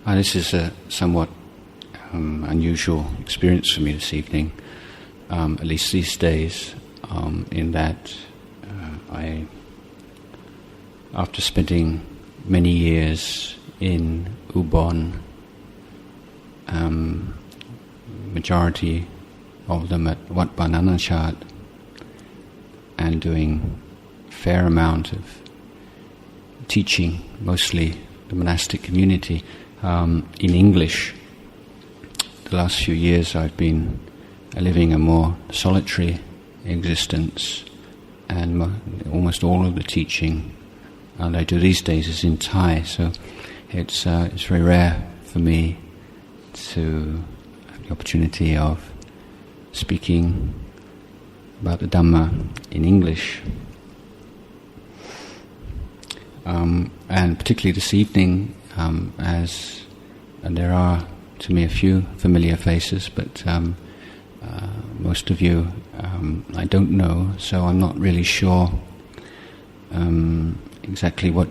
This is a somewhat unusual experience for me this evening, at least these days, in that I, after spending many years in Ubon, majority of them at Wat Bananachat, and doing a fair amount of teaching, mostly the monastic community, in English. The last few years I've been living a more solitary existence, and almost all of the teaching that I do these days is in Thai, so it's very rare for me to have the opportunity of speaking about the Dhamma in English. And particularly this evening, and there are to me a few familiar faces, but most of you I don't know, so I'm not really sure exactly what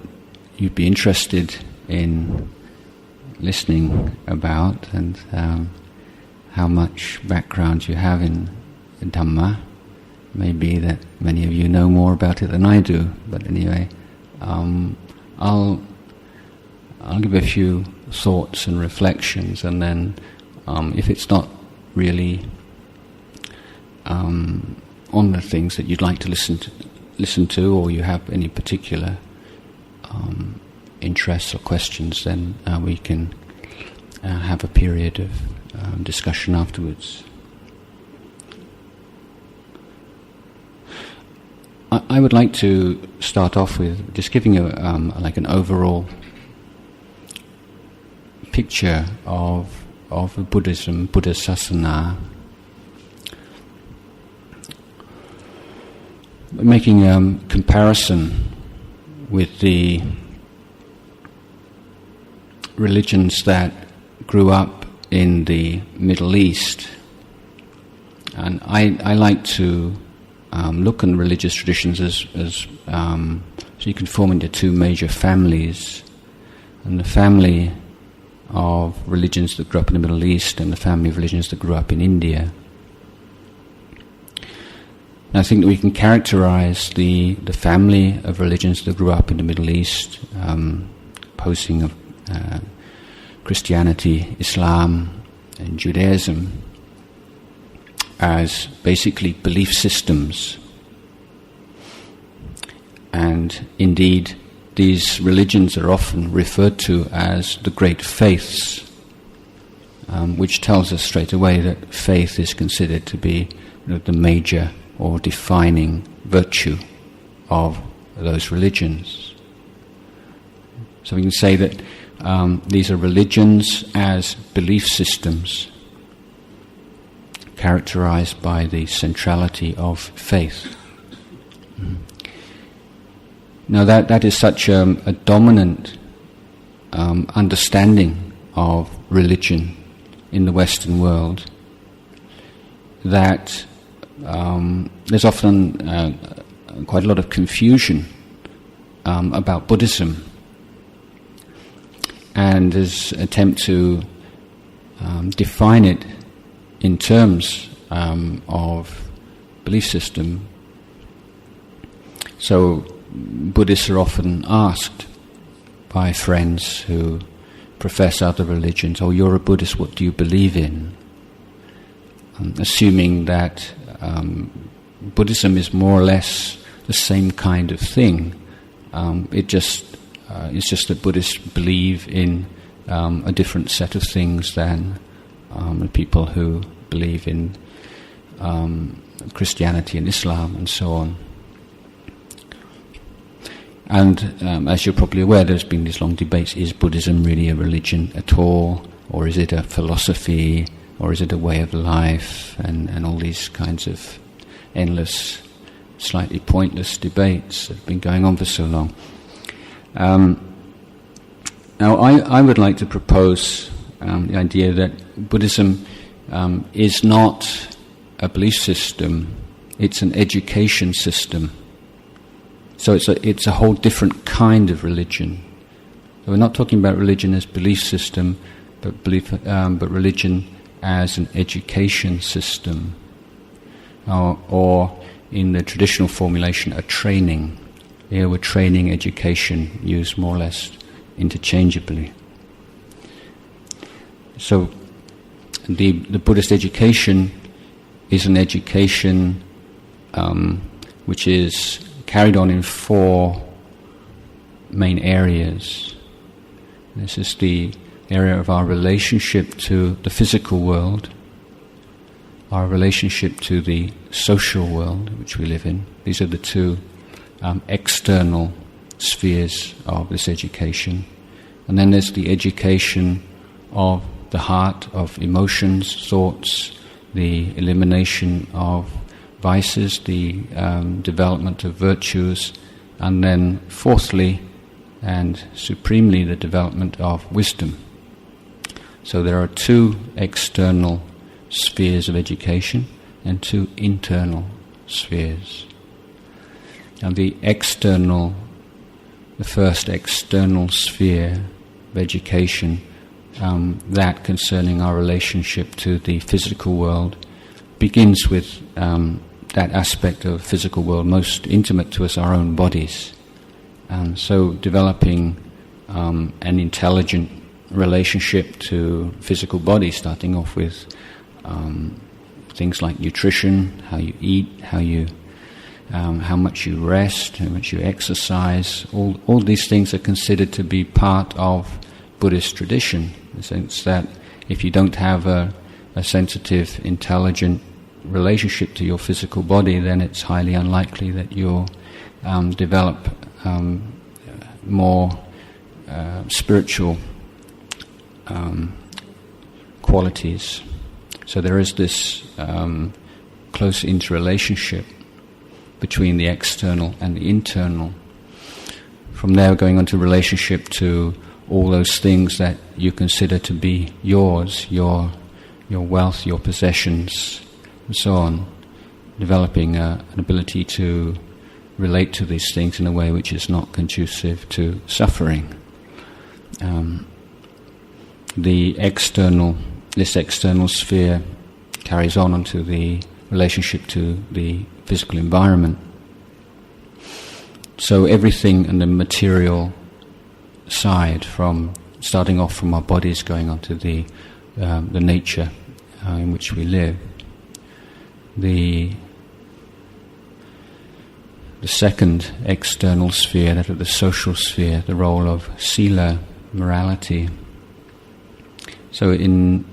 you'd be interested in listening about, and how much background you have in Dhamma. Maybe that many of you know more about it than I do, but anyway, I'll give a few thoughts and reflections, and then if it's not really on the things that you'd like to listen to, or you have any particular interests or questions, then we can have a period of discussion afterwards. I would like to start off with just giving you like an overall picture of Buddhism, Buddha Sasana, making a comparison with the religions that grew up in the Middle East. And I like to look at religious traditions as so you can form into two major families, and the family of religions that grew up in the Middle East and the family of religions that grew up in India. And I think that we can characterize the family of religions that grew up in the Middle East, posing of Christianity, Islam, and Judaism, as basically belief systems. And indeed, these religions are often referred to as the great faiths, which tells us straight away that faith is considered to be the major or defining virtue of those religions. So we can say that these are religions as belief systems, characterized by the centrality of faith. Now that is such a dominant understanding of religion in the Western world that there's often quite a lot of confusion about Buddhism, and there's an attempt to define it in terms of belief system. So Buddhists are often asked by friends who profess other religions, "Oh, you're a Buddhist, what do you believe in?" Assuming that Buddhism is more or less the same kind of thing. It's just that Buddhists believe in a different set of things than the people who believe in Christianity and Islam and so on. And as you're probably aware, there's been these long debates: is Buddhism really a religion at all, or is it a philosophy, or is it a way of life, and all these kinds of endless, slightly pointless debates that have been going on for so long. Now I would like to propose the idea that Buddhism is not a belief system, it's an education system. So it's a whole different kind of religion. So we're not talking about religion as belief system, but religion as an education system, or in the traditional formulation, a training. Here we're training, education, used more or less interchangeably. So the Buddhist education is an education which is carried on in 4 main areas. This is the area of our relationship to the physical world, our relationship to the social world which we live in. These are the 2 external spheres of this education. And then there's the education of the heart, of emotions, thoughts, the elimination of vices, the development of virtues, and then fourthly and supremely the development of wisdom. So there are 2 external spheres of education and 2 internal spheres. Now the first external sphere of education, that concerning our relationship to the physical world, begins with that aspect of physical world most intimate to us, our own bodies. So developing an intelligent relationship to physical body, starting off with things like nutrition, how you eat, how much you rest, how much you exercise. All these things are considered to be part of Buddhist tradition, in the sense that if you don't have a sensitive, intelligent relationship to your physical body, then it's highly unlikely that you'll develop more spiritual qualities. So there is this close interrelationship between the external and the internal. From there, going on to relationship to all those things that you consider to be yours, your wealth, your possessions, and so on, developing an ability to relate to these things in a way which is not conducive to suffering. This external sphere carries on onto the relationship to the physical environment. So everything in the material side, from starting off from our bodies, going on to the nature in which we live. The second external sphere, that of the social sphere, the role of sila, morality. So in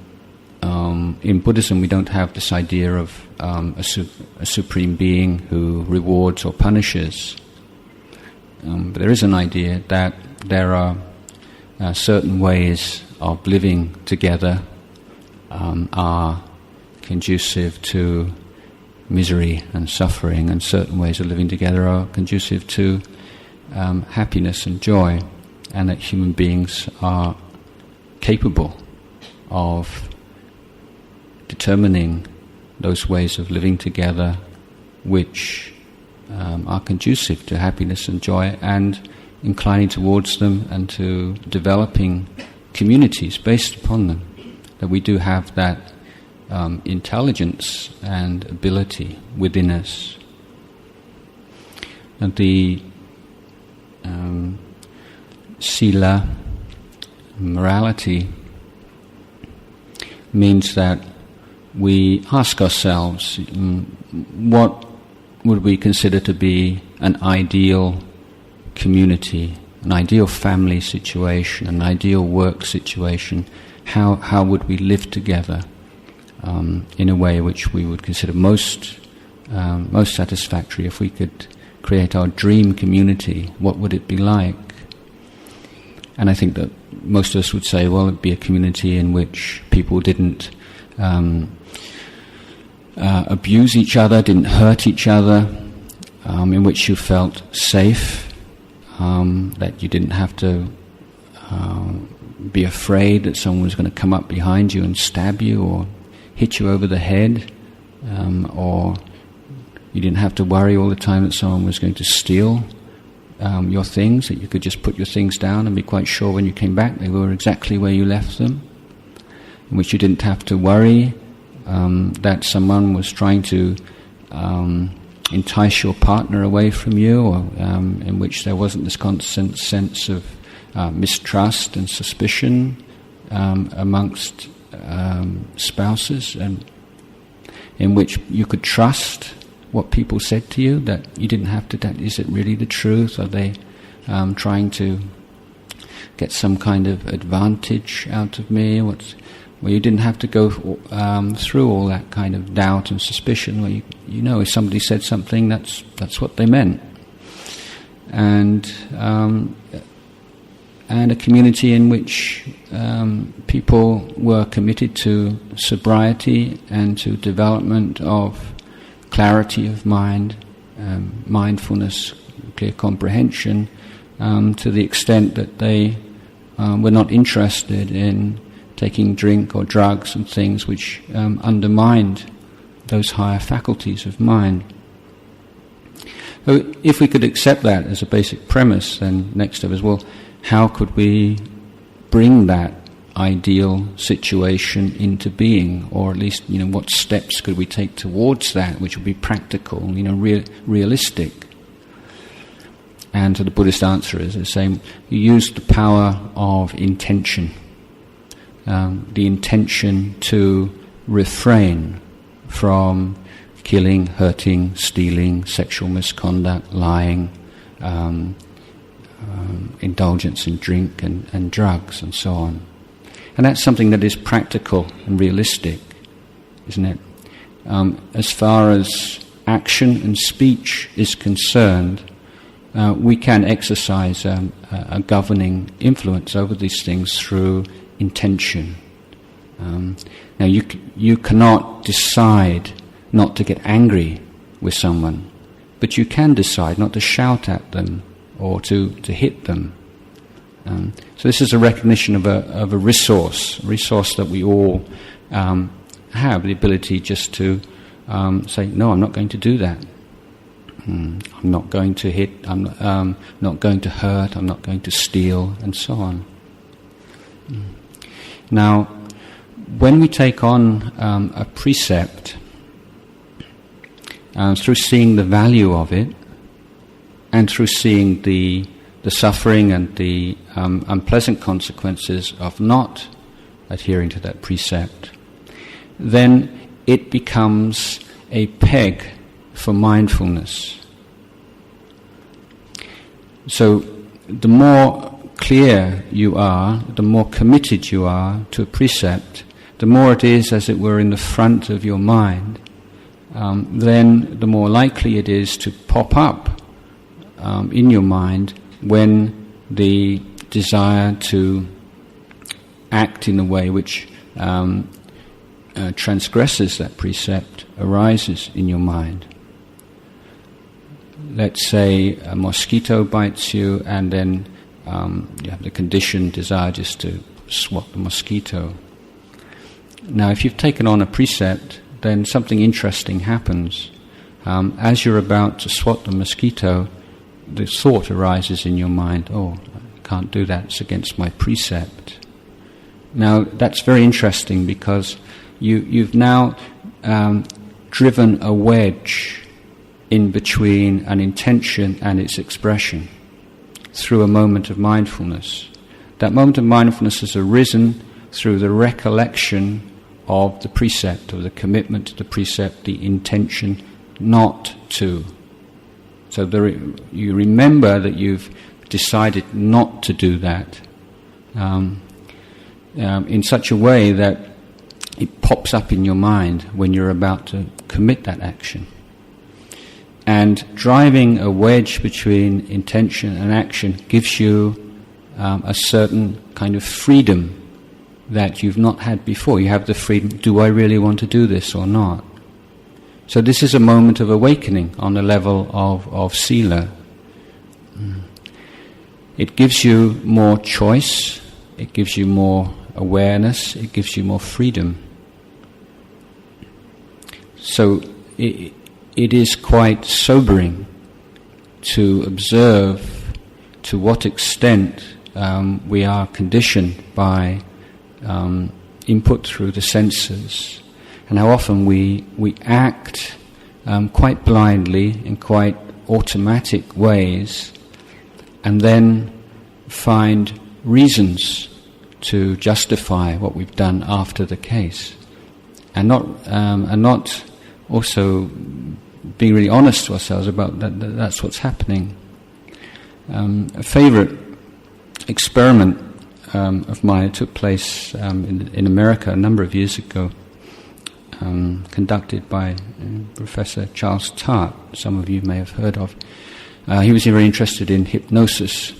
Buddhism, we don't have this idea of a supreme being who rewards or punishes. But there is an idea that there are certain ways of living together are conducive to misery and suffering, and certain ways of living together are conducive to happiness and joy, and that human beings are capable of determining those ways of living together which are conducive to happiness and joy, and inclining towards them and to developing communities based upon them. That we do have that intelligence and ability within us. And the sila, morality, means that we ask ourselves, what would we consider to be an ideal community, an ideal family situation, an ideal work situation? How would we live together in a way which we would consider most satisfactory? If we could create our dream community, what would it be like? And I think that most of us would say, well, it'd be a community in which people didn't abuse each other, didn't hurt each other, in which you felt safe, that you didn't have to be afraid that someone was going to come up behind you and stab you or hit you over the head, or you didn't have to worry all the time that someone was going to steal your things, that you could just put your things down and be quite sure when you came back they were exactly where you left them, in which you didn't have to worry that someone was trying to entice your partner away from you, or in which there wasn't this constant sense of mistrust and suspicion amongst spouses, and in which you could trust what people said to you, that you didn't have to, that is it really the truth? Are they trying to get some kind of advantage out of me? Where you didn't have to go through all that kind of doubt and suspicion, where you know if somebody said something, that's what they meant. And a community in which people were committed to sobriety and to development of clarity of mind, mindfulness, clear comprehension, to the extent that they were not interested in taking drink or drugs and things which undermined those higher faculties of mind. So if we could accept that as a basic premise, then next step is, well, how could we bring that ideal situation into being, or at least, what steps could we take towards that, which would be practical, realistic? And so the Buddhist answer is the same. You use the power of intention, the intention to refrain from killing, hurting, stealing, sexual misconduct, lying, indulgence in drink and drugs and so on. And that's something that is practical and realistic, isn't it? As far as action and speech is concerned, we can exercise a governing influence over these things through intention. Now you cannot decide not to get angry with someone, but you can decide not to shout at them or to hit them. So this is a recognition of a resource that we all have, the ability just to say, no, I'm not going to do that. I'm not going to hit, I'm not going to hurt, I'm not going to steal, and so on. Now, when we take on a precept, through seeing the value of it, and through seeing the suffering and the unpleasant consequences of not adhering to that precept, then it becomes a peg for mindfulness. So the more clear you are, the more committed you are to a precept, the more it is, as it were, in the front of your mind, then the more likely it is to pop up in your mind when the desire to act in a way which transgresses that precept arises in your mind. Let's say a mosquito bites you, and then you have the conditioned desire just to swat the mosquito. Now, if you've taken on a precept, then something interesting happens. As you're about to swat the mosquito, the thought arises in your mind, oh, I can't do that, it's against my precept. Now, that's very interesting, because you've now driven a wedge in between an intention and its expression through a moment of mindfulness. That moment of mindfulness has arisen through the recollection of the precept, or the commitment to the precept, the intention not to. So you remember that you've decided not to do that in such a way that it pops up in your mind when you're about to commit that action. And driving a wedge between intention and action gives you a certain kind of freedom that you've not had before. You have the freedom, do I really want to do this or not? So this is a moment of awakening on the level of sila. It gives you more choice, it gives you more awareness, it gives you more freedom. So it is quite sobering to observe to what extent we are conditioned by input through the senses, and how often we act quite blindly in quite automatic ways, and then find reasons to justify what we've done after the case, and not also being really honest to ourselves about that's what's happening. A favourite experiment of mine took place in America a number of years ago, conducted by Professor Charles Tart, some of you may have heard of. He was very interested in hypnosis,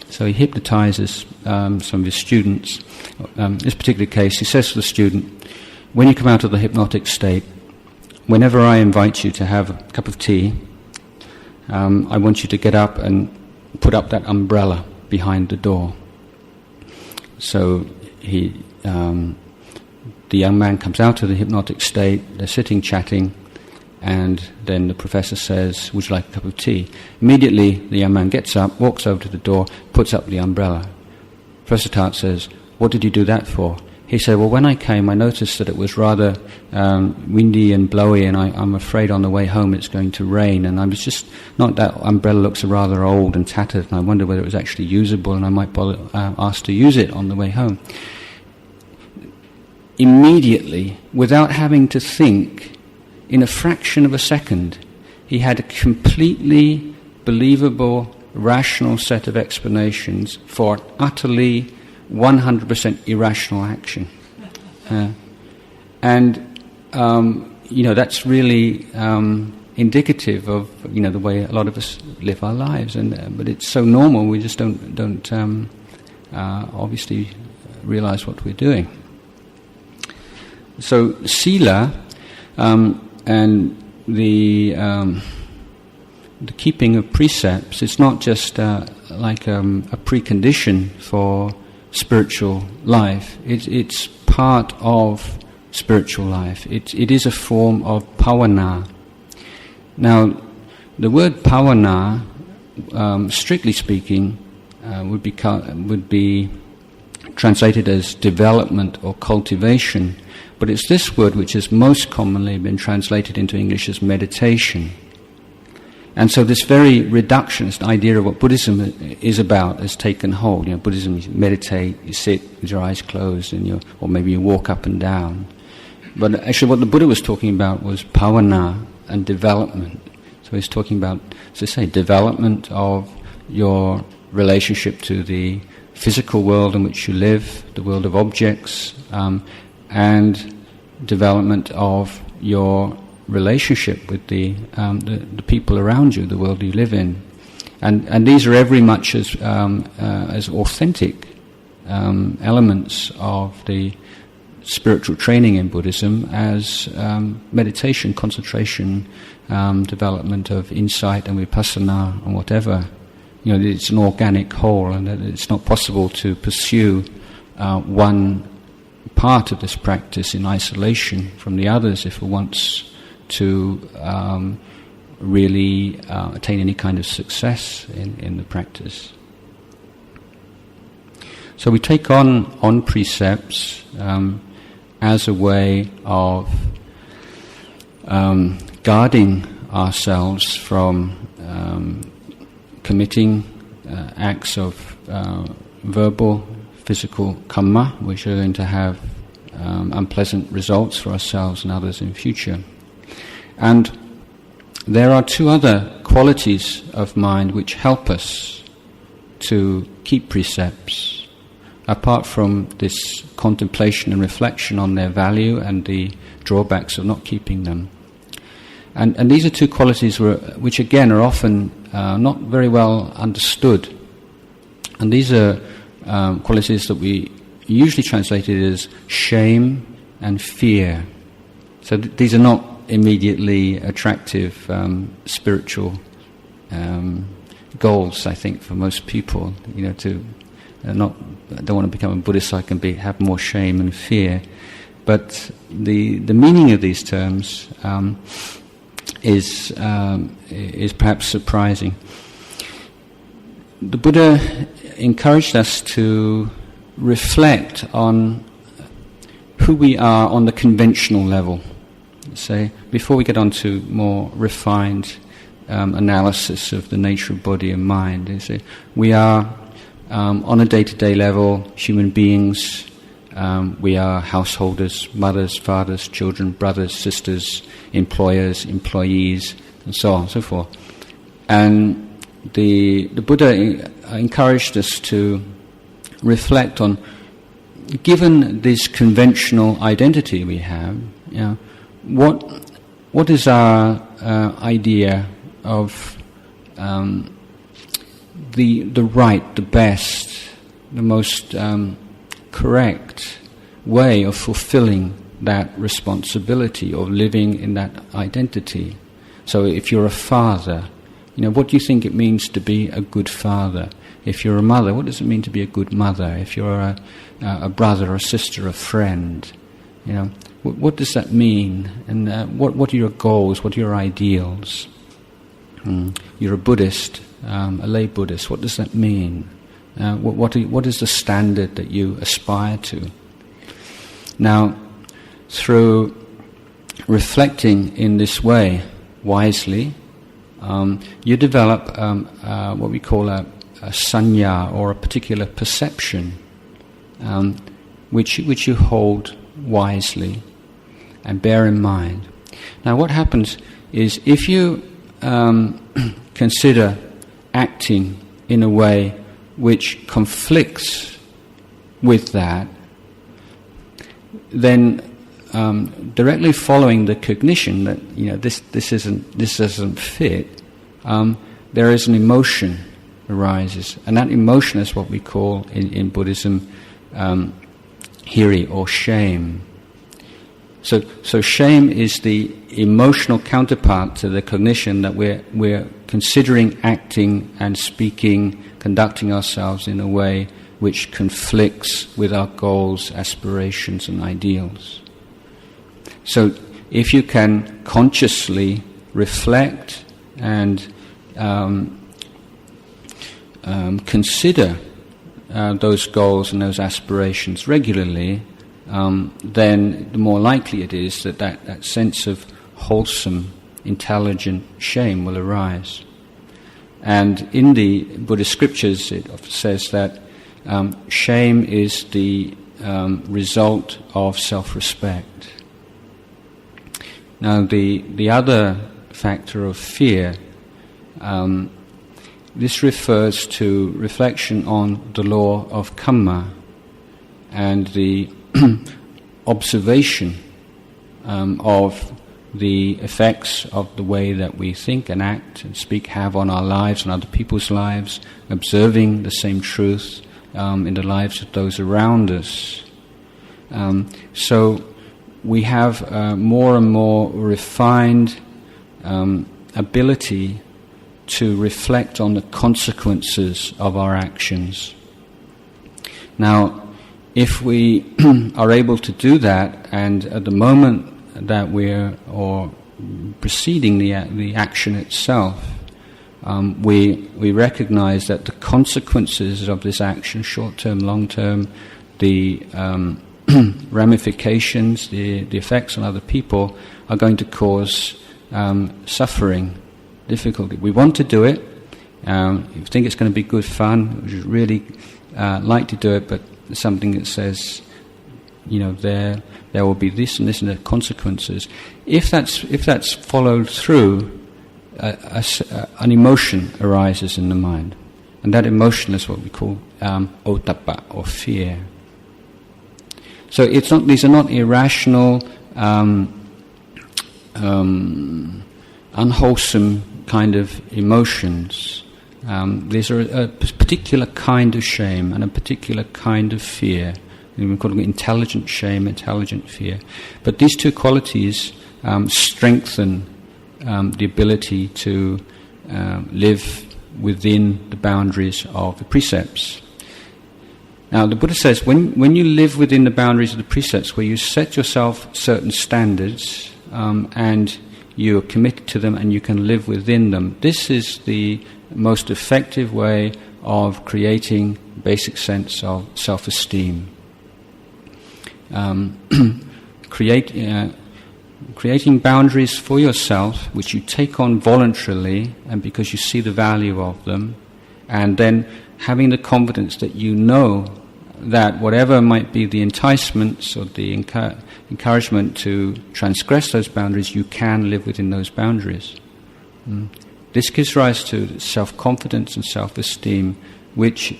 so he hypnotizes some of his students. In this particular case, he says to the student, when you come out of the hypnotic state, whenever I invite you to have a cup of tea, I want you to get up and put up that umbrella behind the door. So the young man comes out of the hypnotic state, they're sitting chatting, and then the professor says, would you like a cup of tea? Immediately the young man gets up, walks over to the door, puts up the umbrella. Professor Tart says, what did you do that for? He said, well, when I came I noticed that it was rather windy and blowy, and I'm afraid on the way home it's going to rain, and I was just, not that umbrella looks rather old and tattered, and I wondered whether it was actually usable, and I might ask to use it on the way home. Immediately, without having to think, in a fraction of a second, he had a completely believable, rational set of explanations for utterly 100% irrational action. That's really indicative of, the way a lot of us live our lives. But it's so normal, we just don't obviously realize what we're doing. So sila and the keeping of precepts, it's not just like a precondition for spiritual life. It's part of spiritual life. It is a form of pavana. Now, the word pavana, strictly speaking, would be translated as development or cultivation, but it's this word which has most commonly been translated into English as meditation. And so this very reductionist idea of what Buddhism is about has taken hold. Buddhism, you meditate, you sit with your eyes closed, or maybe you walk up and down. But actually what the Buddha was talking about was pavana and development. So he's talking about, as I say, development of your relationship to the physical world in which you live, the world of objects, and development of your relationship with the people around you, the world you live in, and these are every much as authentic elements of the spiritual training in Buddhism as meditation, concentration, development of insight and vipassana and whatever. It's an organic whole, and it's not possible to pursue one part of this practice in isolation from the others if one wants to really attain any kind of success in the practice. So we take on precepts as a way of guarding ourselves from committing acts of verbal, physical karma, which are going to have unpleasant results for ourselves and others in future. And there are two other qualities of mind which help us to keep precepts, apart from this contemplation and reflection on their value and the drawbacks of not keeping them. And these are two qualities which again are often not very well understood. And these are qualities that we usually translated as shame and fear. So these are not immediately attractive spiritual goals, I think, for most people. I don't want to become a Buddhist so I can have more shame and fear. But the meaning of these terms is perhaps surprising. the Buddha encouraged us to reflect on who we are on the conventional level. Say, before we get on to more refined analysis of the nature of body and mind, you say, we are on a day-to-day level human beings. We are householders, mothers, fathers, children, brothers, sisters, employers, employees, and so on and so forth. And the Buddha encouraged us to reflect on, given this conventional identity we have, what is our idea of the right, the best, the most correct way of fulfilling that responsibility of living in that identity. So if you're a father, what do you think it means to be a good father? If you're a mother, what does it mean to be a good mother? If you're a brother or a sister, a friend, what does that mean? And what are your goals? What are your ideals? You're a Buddhist, a lay Buddhist. What does that mean? What is the standard that you aspire to? Now, through reflecting in this way wisely, you develop what we call a sanya, or a particular perception, which you hold wisely and bear in mind. Now, what happens is, if you consider acting in a way which conflicts with that, then directly following the cognition that this doesn't fit, there is an emotion arises, and that emotion is what we call in Buddhism hiri, or shame. So shame is the emotional counterpart to the cognition that we're considering acting and speaking, conducting ourselves in a way which conflicts with our goals, aspirations, and ideals. So if you can consciously reflect and consider those goals and those aspirations regularly, then the more likely it is that sense of wholesome, intelligent shame will arise. And in the Buddhist scriptures it says that shame is the result of self-respect. Now the other factor of fear, this refers to reflection on the law of karma and the observation of the effects of the way that we think and act and speak have on our lives and other people's lives, observing the same truth in the lives of those around us. So we have more and more refined ability to reflect on the consequences of our actions. Now, if we are able to do that, and at the moment that we're preceding the action itself, we recognize that the consequences of this action, short-term, long-term, the ramifications, the effects on other people, are going to cause suffering, difficulty. We want to do it. You think it's going to be good fun. We really like to do it, but there's something that says, there will be this and this and the consequences. If that's followed through, an emotion arises in the mind, and that emotion is what we call ottappa, or fear. So these are not irrational, unwholesome kind of emotions. These are a particular kind of shame and a particular kind of fear. We call them intelligent shame, intelligent fear. But these two qualities strengthen the ability to live within the boundaries of the precepts. Now, the Buddha says, when you live within the boundaries of the precepts, where you set yourself certain standards and you are committed to them and you can live within them, this is the most effective way of creating basic sense of self-esteem. Creating boundaries for yourself, which you take on voluntarily and because you see the value of them, and then having the confidence that you know that whatever might be the enticements or the encouragement to transgress those boundaries, you can live within those boundaries. This gives rise to self-confidence and self-esteem, which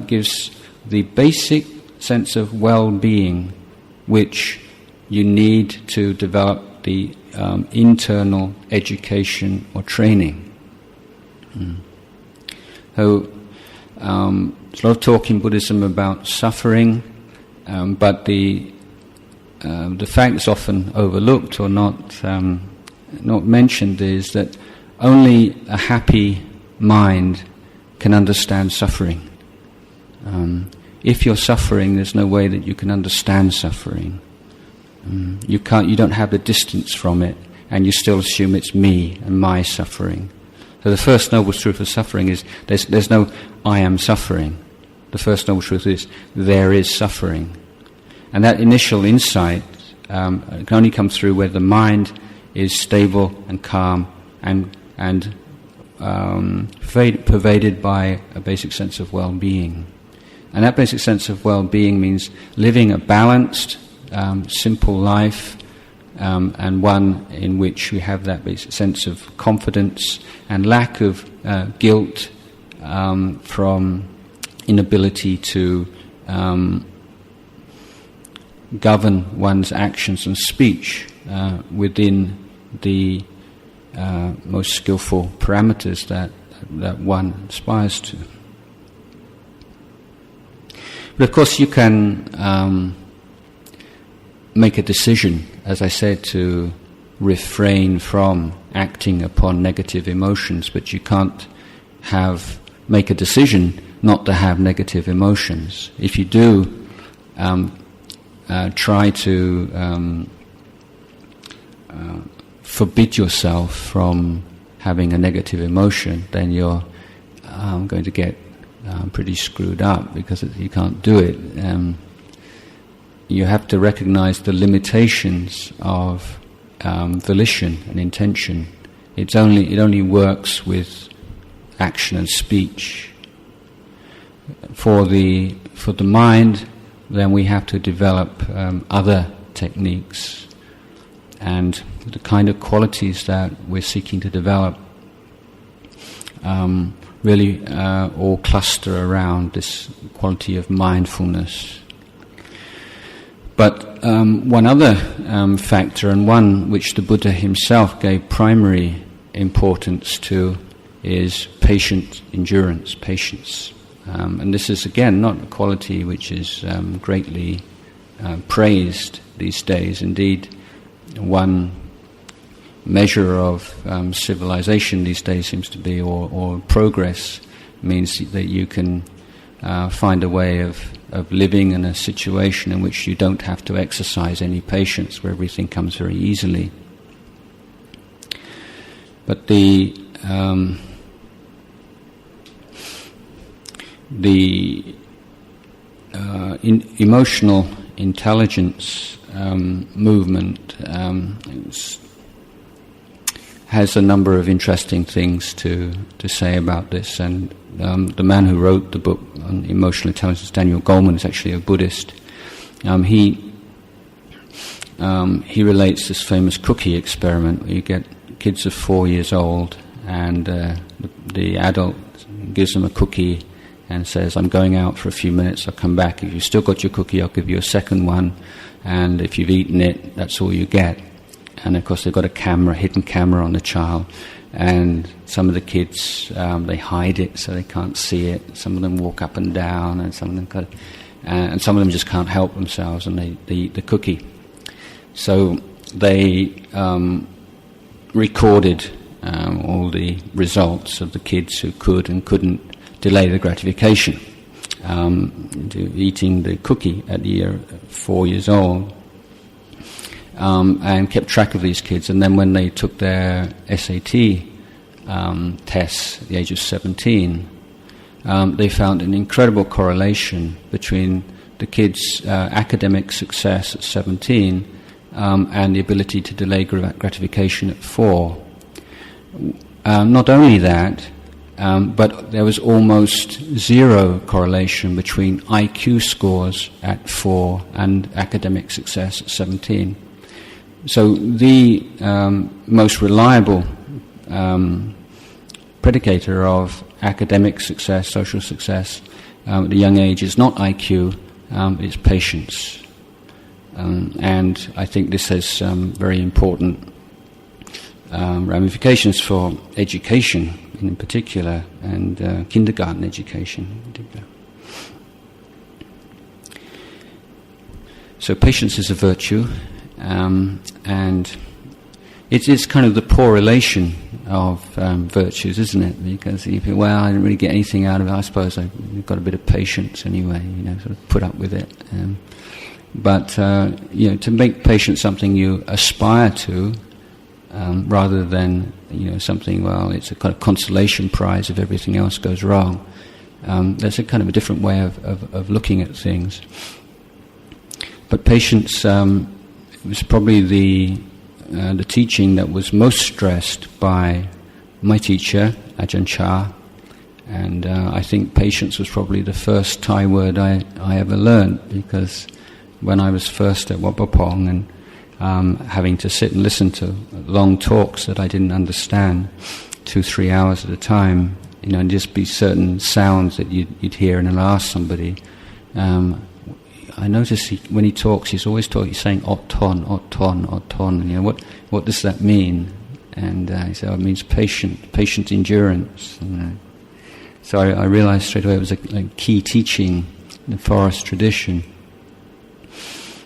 gives the basic sense of well-being which you need to develop the internal education or training. So there's a lot of talk in Buddhism about suffering, but the fact that's often overlooked or not mentioned is that only a happy mind can understand suffering. If you're suffering, there's no way that you can understand suffering. You don't have the distance from it, and you still assume it's me and my suffering. So the first noble truth of suffering is there's no I am suffering. The first noble truth is there is suffering. And that initial insight can only come through where the mind is stable and calm and pervaded by a basic sense of well-being. And that basic sense of well-being means living a balanced, simple life, and one in which we have that basic sense of confidence and lack of guilt from inability to govern one's actions and speech within the most skillful parameters that one aspires to. But of course you can make a decision, as I said, to refrain from acting upon negative emotions, but you can't make a decision not to have negative emotions. If you do try to forbid yourself from having a negative emotion, then you're going to get pretty screwed up because you can't do it. You have to recognize the limitations of volition and intention. It only works with action and speech. For the mind, then we have to develop other techniques, and the kind of qualities that we're seeking to develop really all cluster around this quality of mindfulness. But one other factor, and one which the Buddha himself gave primary importance to, is patient endurance, patience. And this is, again, not a quality which is greatly praised these days. Indeed, one measure of civilization these days seems to be, or progress, means that you can find a way of living in a situation in which you don't have to exercise any patience, where everything comes very easily. But the emotional intelligence movement has a number of interesting things to say about this, and the man who wrote the book on emotional intelligence, Daniel Goleman, is actually a Buddhist. He relates this famous cookie experiment where you get kids of 4 years old, and the adult gives them a cookie and says, "I'm going out for a few minutes, I'll come back. If you've still got your cookie, I'll give you a second one, and if you've eaten it, that's all you get." And of course they've got a hidden camera on the child, and some of the kids, they hide it so they can't see it. Some of them walk up and down, and some of them just can't help themselves, and they eat the cookie. So they recorded all the results of the kids who could and couldn't delay the gratification to eating the cookie at the year 4 years old, and kept track of these kids. And then when they took their SAT tests at the age of 17, they found an incredible correlation between the kids' academic success at 17 and the ability to delay gratification at 4. Not only that, but there was almost zero correlation between IQ scores at 4 and academic success at 17. So the most reliable predicator of academic success, social success at a young age is not IQ, it's patience. And I think this has very important ramifications for education in particular, and kindergarten education in particular. So patience is a virtue, and it is kind of the poor relation of virtues, isn't it? Because you think, well, I didn't really get anything out of it. I suppose I've got a bit of patience anyway, sort of put up with it. But to make patience something you aspire to, rather than something, well, it's a kind of consolation prize if everything else goes wrong. That's a kind of a different way of looking at things. But patience was probably the teaching that was most stressed by my teacher, Ajahn, and I think patience was probably the first Thai word I ever learned, because when I was first at Wat Pah Pong and having to sit and listen to long talks that I didn't understand, 2-3 hours at a time, and just be certain sounds that you'd hear, and I'll ask somebody. I notice when he talks, he's saying "ot ton, ot ton, ot ton." And, what does that mean? And he said, it means patient endurance. So I realized straight away it was a key teaching in the forest tradition.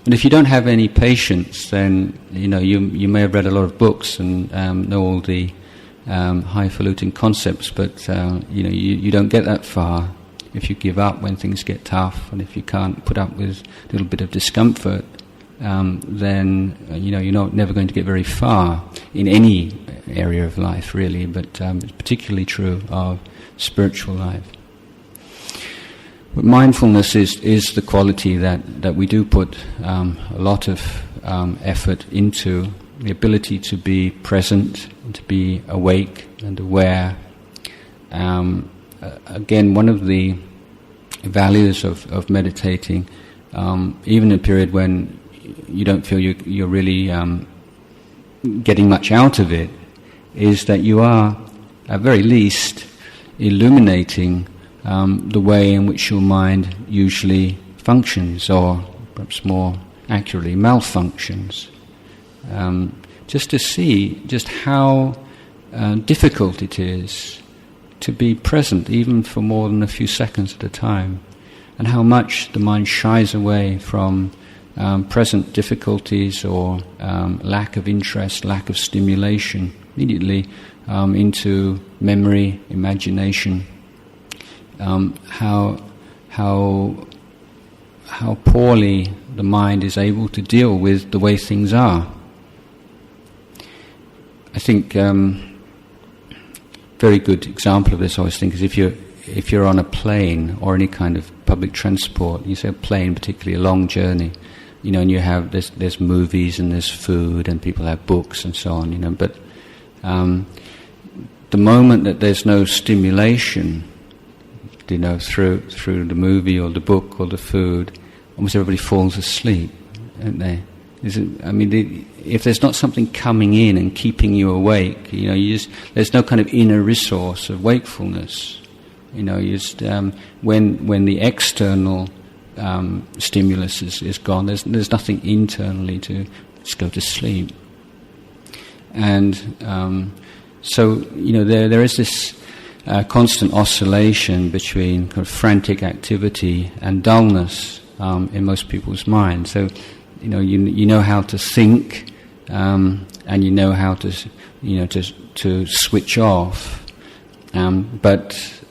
And if you don't have any patience, then you may have read a lot of books and know all the highfalutin concepts, but you don't get that far. If you give up when things get tough, and if you can't put up with a little bit of discomfort, then you're never going to get very far in any area of life, really. But it's particularly true of spiritual life. But mindfulness is the quality that we do put a lot of effort into, the ability to be present, to be awake and aware. Again, one of the values of meditating, even in a period when you don't feel you're really getting much out of it, is that you are, at very least, illuminating the way in which your mind usually functions, or perhaps more accurately, malfunctions. Just to see just how difficult it is to be present, even for more than a few seconds at a time, and how much the mind shies away from present difficulties or lack of interest, lack of stimulation, immediately into memory, imagination. How poorly the mind is able to deal with the way things are. I think very good example of this, I always think, is if you're on a plane or any kind of public transport. You say a plane, particularly a long journey, and you have there's movies and there's food and people have books and so on, but the moment that there's no stimulation, through the movie or the book or the food, almost everybody falls asleep, don't they? If there's not something coming in and keeping you awake, there's no kind of inner resource of wakefulness. When the external stimulus is gone, there's nothing internally to just go to sleep. And so there is this constant oscillation between kind of frantic activity and dullness in most people's minds. So you know how to think, and you know how to switch off, but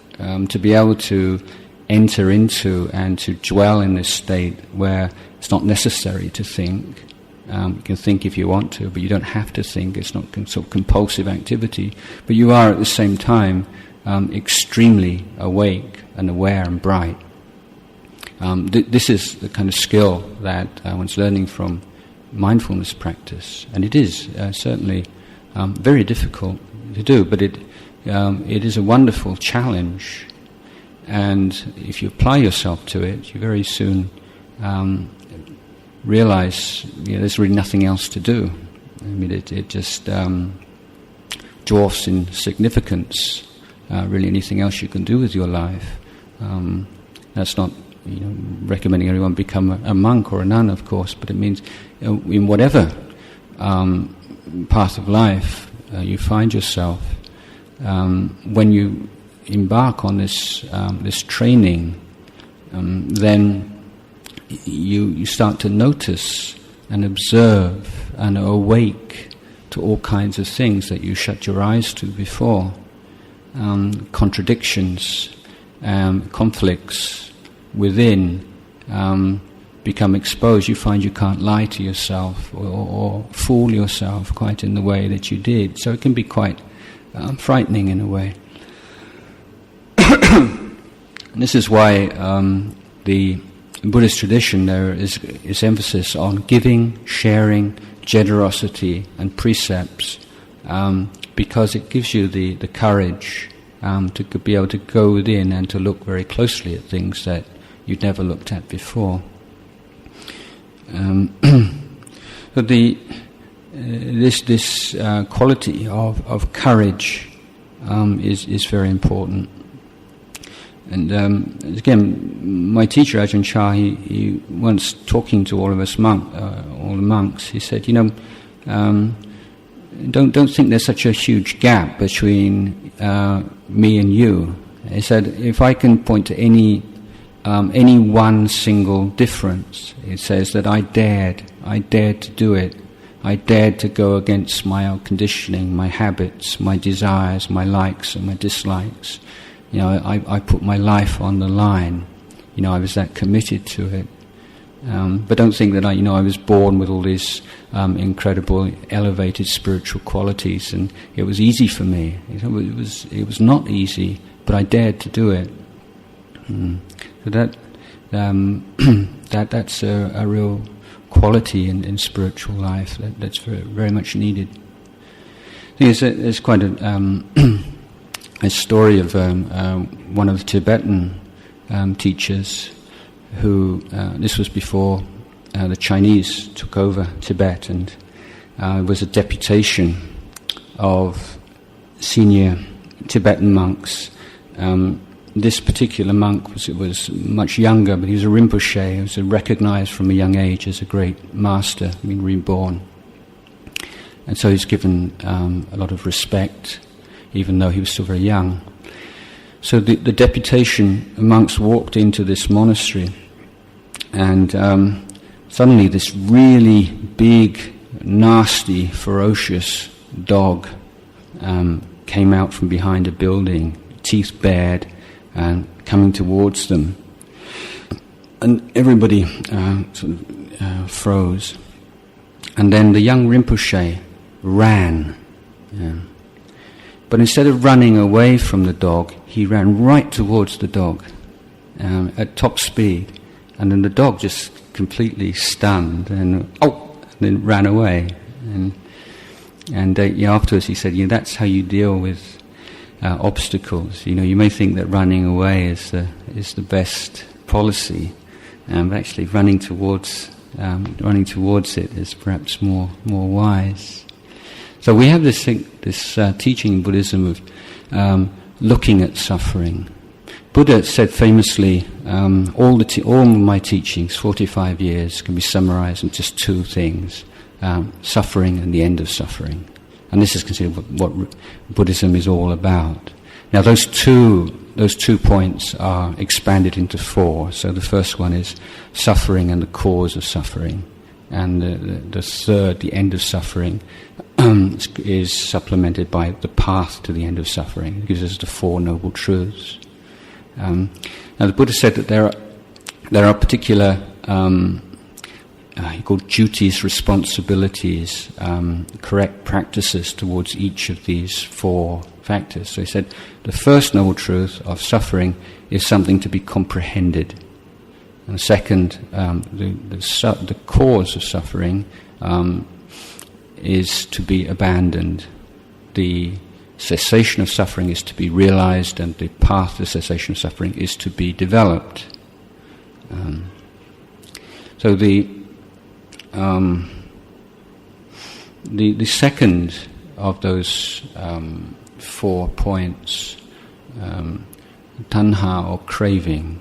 to be able to enter into and to dwell in this state where it's not necessary to think. You can think if you want to, but you don't have to think. It's not sort of compulsive activity. But you are at the same time extremely awake and aware and bright. This is the kind of skill that one's learning from mindfulness practice, and it is certainly very difficult to do, but it is a wonderful challenge, and if you apply yourself to it, you very soon realize there's really nothing else to do. I mean, it just dwarfs in significance really anything else you can do with your life. That's not recommending everyone become a monk or a nun, of course, but it means in whatever path of life you find yourself, when you embark on this training, then you start to notice and observe and awake to all kinds of things that you shut your eyes to before. Contradictions, conflicts within become exposed. You find you can't lie to yourself or fool yourself quite in the way that you did. So it can be quite frightening in a way. And this is why the Buddhist tradition there is emphasis on giving, sharing, generosity and precepts, because it gives you the courage to be able to go within and to look very closely at things that you'd never looked at before. But this quality of courage is very important. And again, my teacher Ajahn Chah, he once talking to all of us all the monks, he said, don't think there's such a huge gap between me and you. He said, if I can point to any one single difference, it says that I dared to do it. I dared to go against my own conditioning, my habits, my desires, my likes and my dislikes. I put my life on the line. I was that committed to it. But don't think that I was born with all these incredible, elevated spiritual qualities, and it was easy for me. It was not easy, but I dared to do it. So that's a real quality in spiritual life that's very, very much needed. There's quite a story of one of the Tibetan teachers who, this was before the Chinese took over Tibet, and it was a deputation of senior Tibetan monks. This particular monk was much younger, but he was a Rinpoche. He was recognized from a young age as a great master, reborn. And so he's given a lot of respect, even though he was still very young. So the deputation monks walked into this monastery, and suddenly this really big, nasty, ferocious dog came out from behind a building, teeth bared, and coming towards them. And everybody froze. And then the young Rinpoche ran. But instead of running away from the dog, he ran right towards the dog at top speed. And then the dog just completely stunned and then ran away. And afterwards he said, that's how you deal with obstacles. You may think that running away is the best policy, but actually running towards it is perhaps more wise. So we have this teaching in Buddhism of looking at suffering. Buddha said famously, all of my teachings, 45 years, can be summarized in just two things: suffering and the end of suffering. And this is considered what Buddhism is all about. Now those two points are expanded into four. So the first one is suffering and the cause of suffering. And the third, the end of suffering, is supplemented by the path to the end of suffering. It gives us the Four Noble Truths. Now the Buddha said that there are particular he called duties, responsibilities, correct practices towards each of these four factors. So he said, the first noble truth of suffering is something to be comprehended. And second, the cause of suffering is to be abandoned. The cessation of suffering is to be realized, and the path to cessation of suffering is to be developed. So the second of those 4 points, tanha or craving,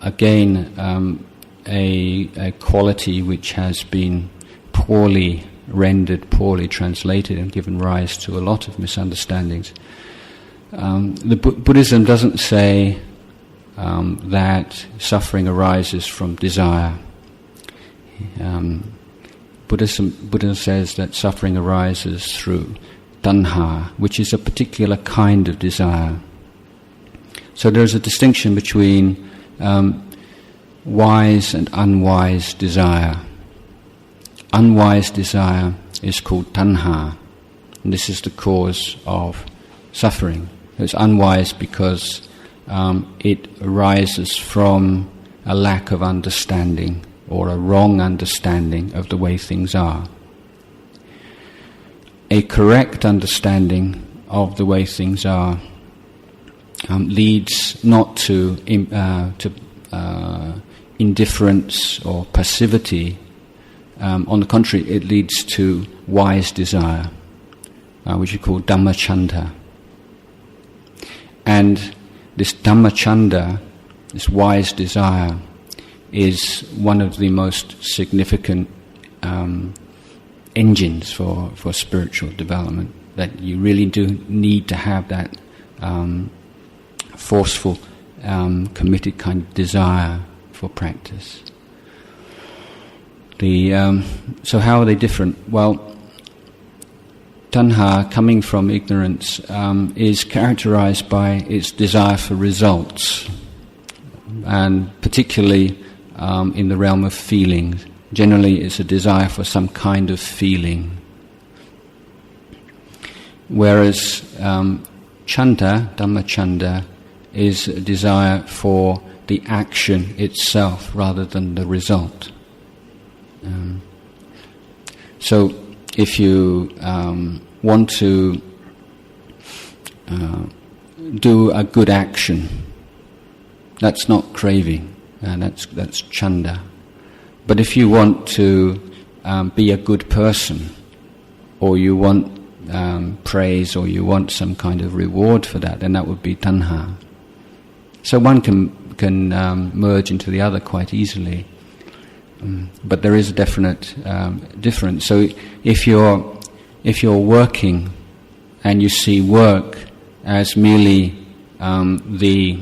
again a quality which has been poorly rendered, poorly translated, and given rise to a lot of misunderstandings. Buddhism doesn't say that suffering arises from desire. Buddhism says that suffering arises through tanha, which is a particular kind of desire. So there's a distinction between wise and unwise desire. Unwise desire is called tanha, and this is the cause of suffering. It's unwise because it arises from a lack of understanding or a wrong understanding of the way things are. A correct understanding of the way things are leads not to indifference or passivity. On the contrary, it leads to wise desire, which we call Dhammachanda. And this Dhammachanda, this wise desire, is one of the most significant engines for spiritual development. That you really do need to have that forceful, committed kind of desire for practice. So how are they different? Well, tanha, coming from ignorance, is characterized by its desire for results, and particularly in the realm of feelings. Generally, it's a desire for some kind of feeling. Whereas chanda, Dhammachanda, is a desire for the action itself rather than the result. So if you want to do a good action, that's not craving, that's chanda. But if you want to be a good person, or you want praise, or you want some kind of reward for that, then that would be tanha. So one can merge into the other quite easily. But there is a definite difference. So if you're working and you see work as merely the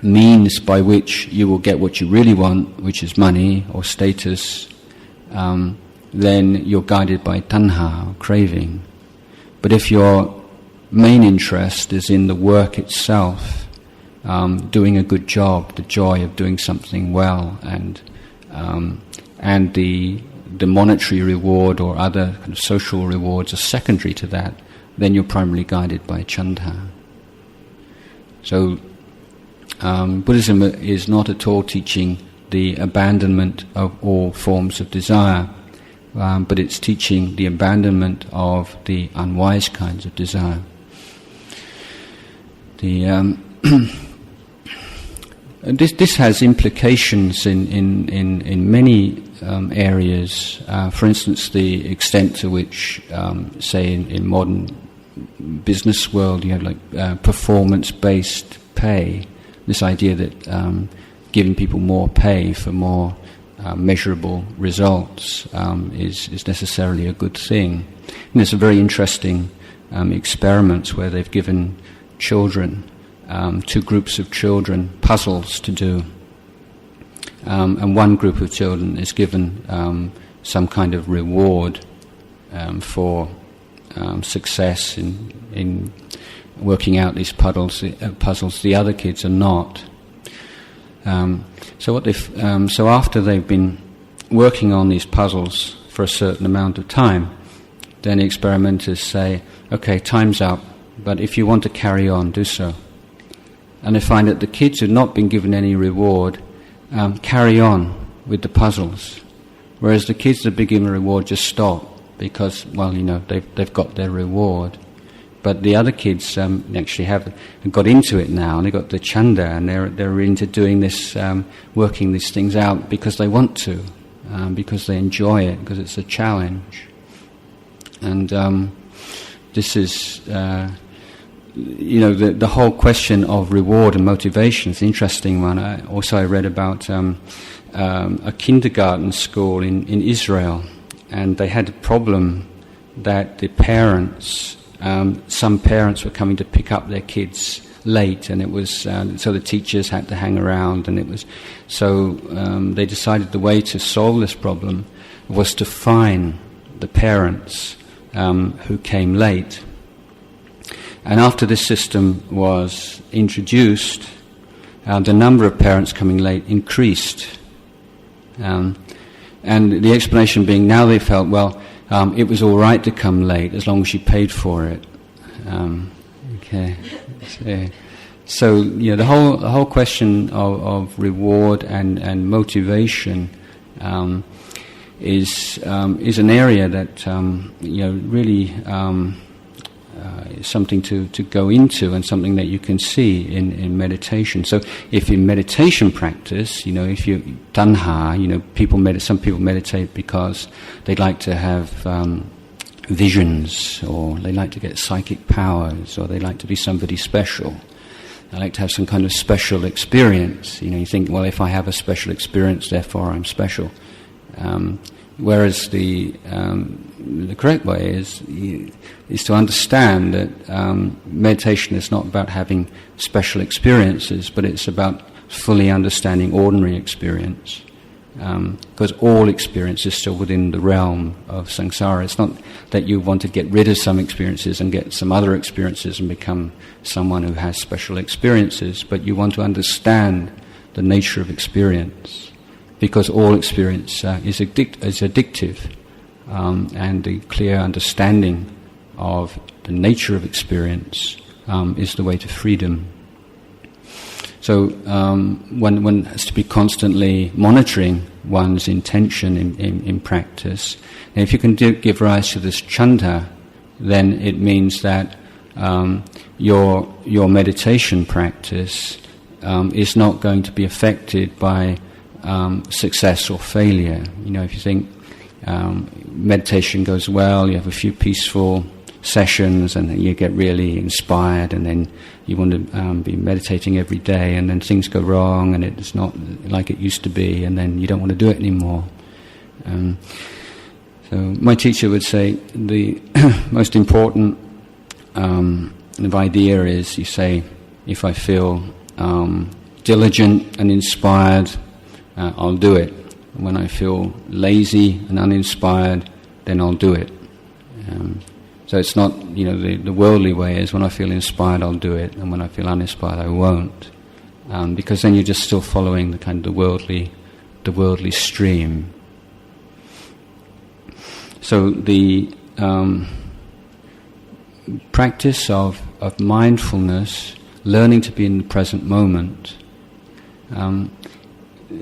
means by which you will get what you really want, which is money or status, then you're guided by tanha, or craving. But if your main interest is in the work itself, doing a good job, the joy of doing something well, and the monetary reward or other kind of social rewards are secondary to that, then you're primarily guided by chanda. So Buddhism is not at all teaching the abandonment of all forms of desire, but it's teaching the abandonment of the unwise kinds of desire. This has implications in many areas. For instance, the extent to which, say, in modern business world, you have like performance-based pay. This idea that giving people more pay for more measurable results is necessarily a good thing. And there's some very interesting experiments where they've given children, two groups of children, puzzles to do. And one group of children is given some kind of reward for success in working out these puzzles. The other kids are not. So after they've been working on these puzzles for a certain amount of time, then the experimenters say, okay, time's up, but if you want to carry on, do so. And they find that the kids who have not been given any reward carry on with the puzzles, whereas the kids that have been given a reward just stop because, well, you know, they've got their reward. But the other kids actually have got into it now, and they got the chanda, and they're into doing this, working these things out because they want to, because they enjoy it, because it's a challenge. And this is, you know, the whole question of reward and motivation is an interesting one. I read about a kindergarten school in Israel, and they had a problem that the parents, some parents were coming to pick up their kids late, and it was so the teachers had to hang around, and it was so they decided the way to solve this problem was to fine the parents who came late. And after this system was introduced, the number of parents coming late increased. And the explanation being, now they felt, well, it was all right to come late as long as you paid for it. Okay. So you know, the whole question of reward and motivation is an area that you know, really is something to go into, and something that you can see in meditation. So if in meditation practice, you know, if you tanha, you know, some people meditate because they'd like to have visions, or they like to get psychic powers, or they like to be somebody special. They like to have some kind of special experience. You know, you think, well, if I have a special experience, therefore I'm special. Whereas the correct way is to understand that meditation is not about having special experiences, but it's about fully understanding ordinary experience. Because all experience is still within the realm of samsara. It's not that you want to get rid of some experiences and get some other experiences and become someone who has special experiences, but you want to understand the nature of experience. Because all experience is addictive, and the clear understanding of the nature of experience is the way to freedom. So one has to be constantly monitoring one's intention in practice. And if you can give rise to this chanda, then it means that your meditation practice is not going to be affected by success or failure. You know, if you think meditation goes well, you have a few peaceful sessions, and then you get really inspired, and then you want to be meditating every day, and then things go wrong, and it's not like it used to be, and then you don't want to do it anymore. So my teacher would say the most important idea is, you say, if I feel diligent and inspired, I'll do it. When I feel lazy and uninspired, then I'll do it. So it's not, you know, the worldly way is, when I feel inspired, I'll do it, and when I feel uninspired, I won't. Because then you're just still following the kind of the worldly stream. So the practice of mindfulness, learning to be in the present moment.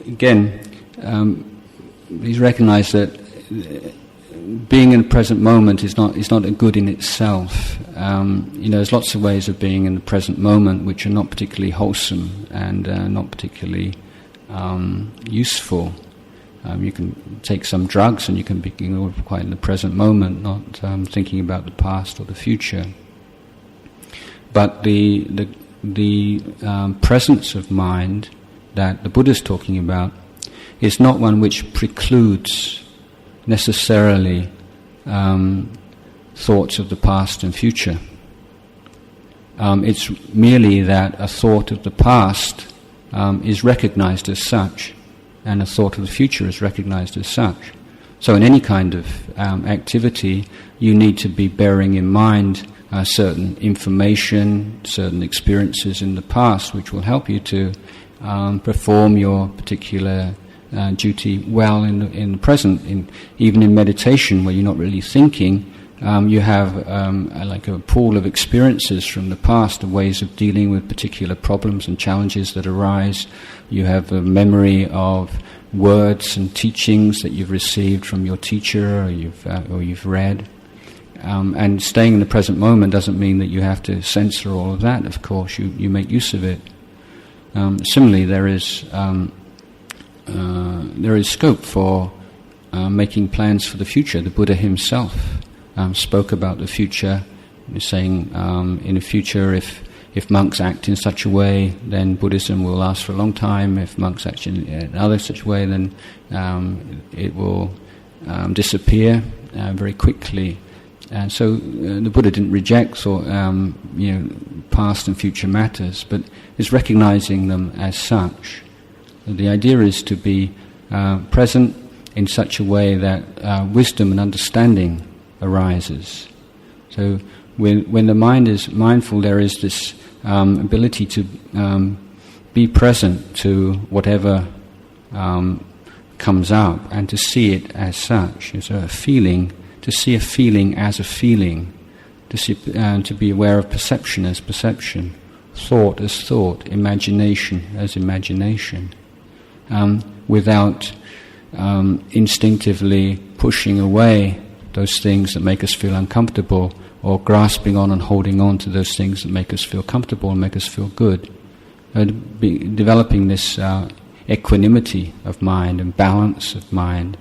Again, please recognize that being in the present moment is not a good in itself. You know, there's lots of ways of being in the present moment which are not particularly wholesome and not particularly useful. You can take some drugs and you can be quite in the present moment, not thinking about the past or the future. But the presence of mind that the Buddha is talking about is not one which precludes necessarily thoughts of the past and future. It's merely that a thought of the past is recognized as such, and a thought of the future is recognized as such. So in any kind of activity, you need to be bearing in mind certain information, certain experiences in the past, which will help you to perform your particular duty well in the present. Even in meditation, where you're not really thinking, you have like a pool of experiences from the past, of ways of dealing with particular problems and challenges that arise. You have a memory of words and teachings that you've received from your teacher or you've read. And staying in the present moment doesn't mean that you have to censor all of that. Of course, you make use of it. Similarly, there is scope for making plans for the future. The Buddha himself spoke about the future, saying in the future, if monks act in such a way, then Buddhism will last for a long time. If monks act in another such way, then it will disappear very quickly. And so the Buddha didn't reject past and future matters, but is recognizing them as such. The idea is to be present in such a way that wisdom and understanding arises. So when the mind is mindful, there is this ability to be present to whatever comes up and to see it as such. It's a feeling. To see a feeling as a feeling, to be aware of perception as perception, thought as thought, imagination as imagination, without instinctively pushing away those things that make us feel uncomfortable, or grasping on and holding on to those things that make us feel comfortable and make us feel good. Developing this equanimity of mind and balance of mind,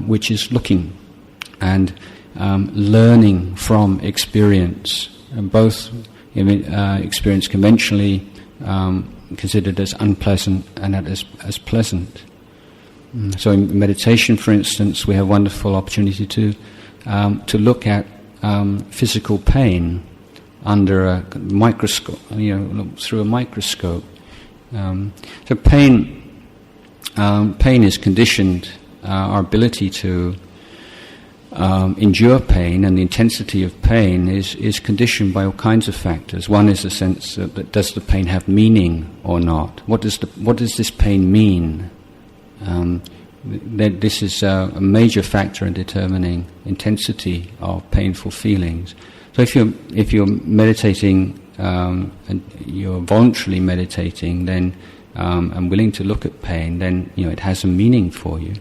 which is looking and learning from experience, and both experience conventionally considered as unpleasant and as pleasant. So in meditation, for instance, we have wonderful opportunity to look at physical pain under a microscope, look through a microscope. So pain is conditioned, our ability to endure pain, and the intensity of pain is conditioned by all kinds of factors. One is the sense that does the pain have meaning or not? What does this pain mean? This is a major factor in determining intensity of painful feelings. So if you're meditating and you're voluntarily meditating, then and willing to look at pain, then it has a meaning for you.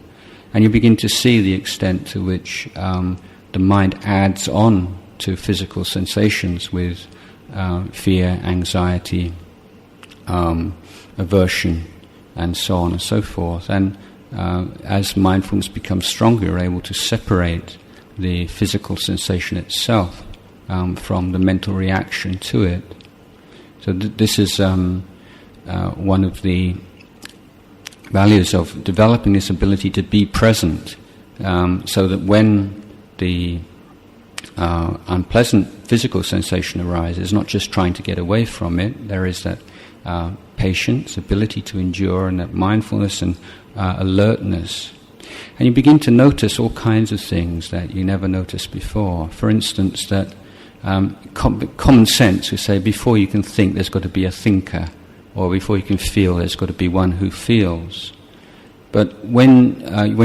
And you begin to see the extent to which the mind adds on to physical sensations with fear, anxiety, aversion, and so on and so forth. And as mindfulness becomes stronger, you're able to separate the physical sensation itself from the mental reaction to it. So this is one of the values of developing this ability to be present, so that when the unpleasant physical sensation arises, not just trying to get away from it, there is that patience, ability to endure, and that mindfulness and alertness. And you begin to notice all kinds of things that you never noticed before. For instance, that common sense, we say, before you can think, there's got to be a thinker. Or before you can feel, there's got to be one who feels. But when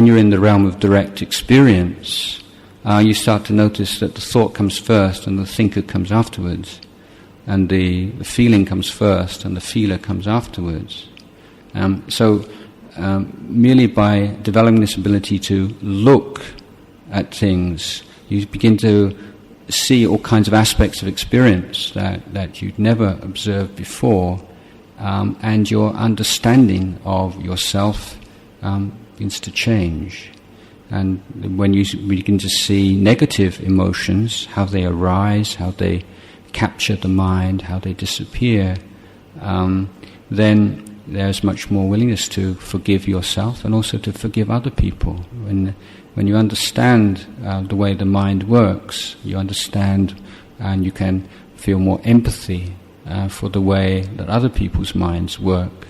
you're in the realm of direct experience, you start to notice that the thought comes first and the thinker comes afterwards, and the feeling comes first and the feeler comes afterwards. So merely by developing this ability to look at things, you begin to see all kinds of aspects of experience that you'd never observed before. And your understanding of yourself begins to change. And when you begin to see negative emotions, how they arise, how they capture the mind, how they disappear, then there's much more willingness to forgive yourself and also to forgive other people. When you understand the way the mind works, you understand and you can feel more empathy for the way that other people's minds work.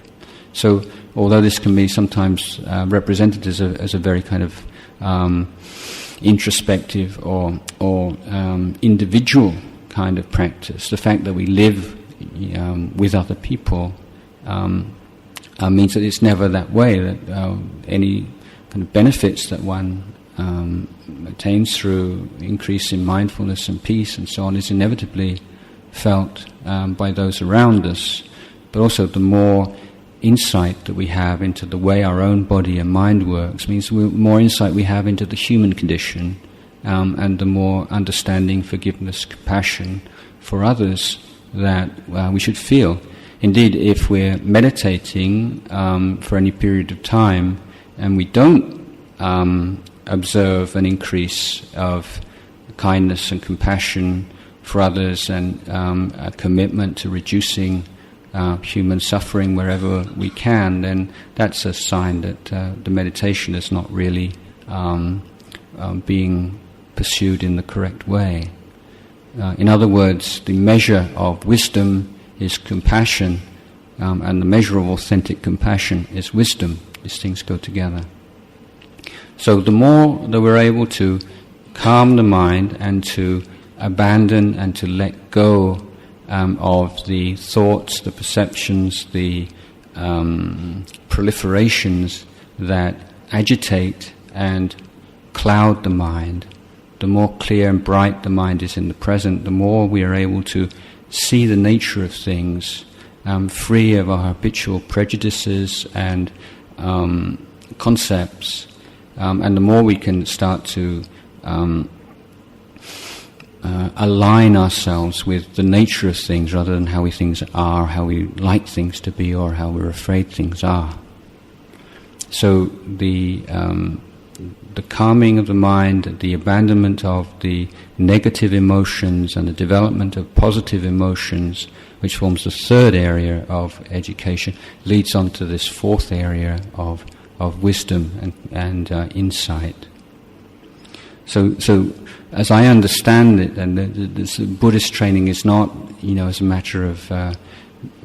So, although this can be sometimes represented as a very kind of introspective or individual kind of practice, the fact that we live with other people means that it's never that way, that any kind of benefits that one attains through increase in mindfulness and peace and so on is inevitably felt by those around us. But also the more insight that we have into the way our own body and mind works means the more insight we have into the human condition, and the more understanding, forgiveness, compassion for others that we should feel. Indeed, if we're meditating for any period of time and we don't observe an increase of kindness and compassion for others and a commitment to reducing human suffering wherever we can, then that's a sign that the meditation is not really being pursued in the correct way. In other words, the measure of wisdom is compassion, and the measure of authentic compassion is wisdom. These things go together. So the more that we're able to calm the mind and to abandon and to let go of the thoughts, the perceptions, the proliferations that agitate and cloud the mind, the more clear and bright the mind is in the present, the more we are able to see the nature of things, free of our habitual prejudices and concepts, and the more we can start to align ourselves with the nature of things rather than how things are, how we like things to be, or how we're afraid things are. So the calming of the mind, the abandonment of the negative emotions and the development of positive emotions, which forms the third area of education, leads on to this fourth area of wisdom and insight. So as I understand it, and this Buddhist training is not, as a matter of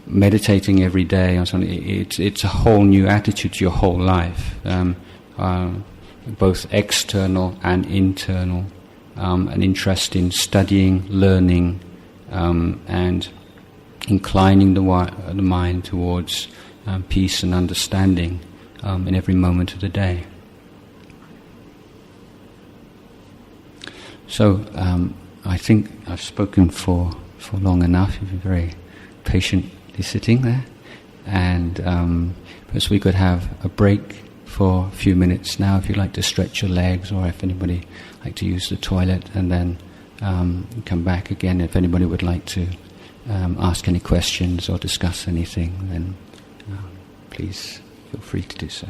meditating every day or something. It's a whole new attitude to your whole life, both external and internal, an interest in studying, learning, and inclining the mind towards peace and understanding in every moment of the day. So I think I've spoken for long enough. You've been very patiently sitting there, and perhaps we could have a break for a few minutes now, if you'd like to stretch your legs, or if anybody like to use the toilet, and then come back again. If anybody would like to ask any questions or discuss anything, then please feel free to do so.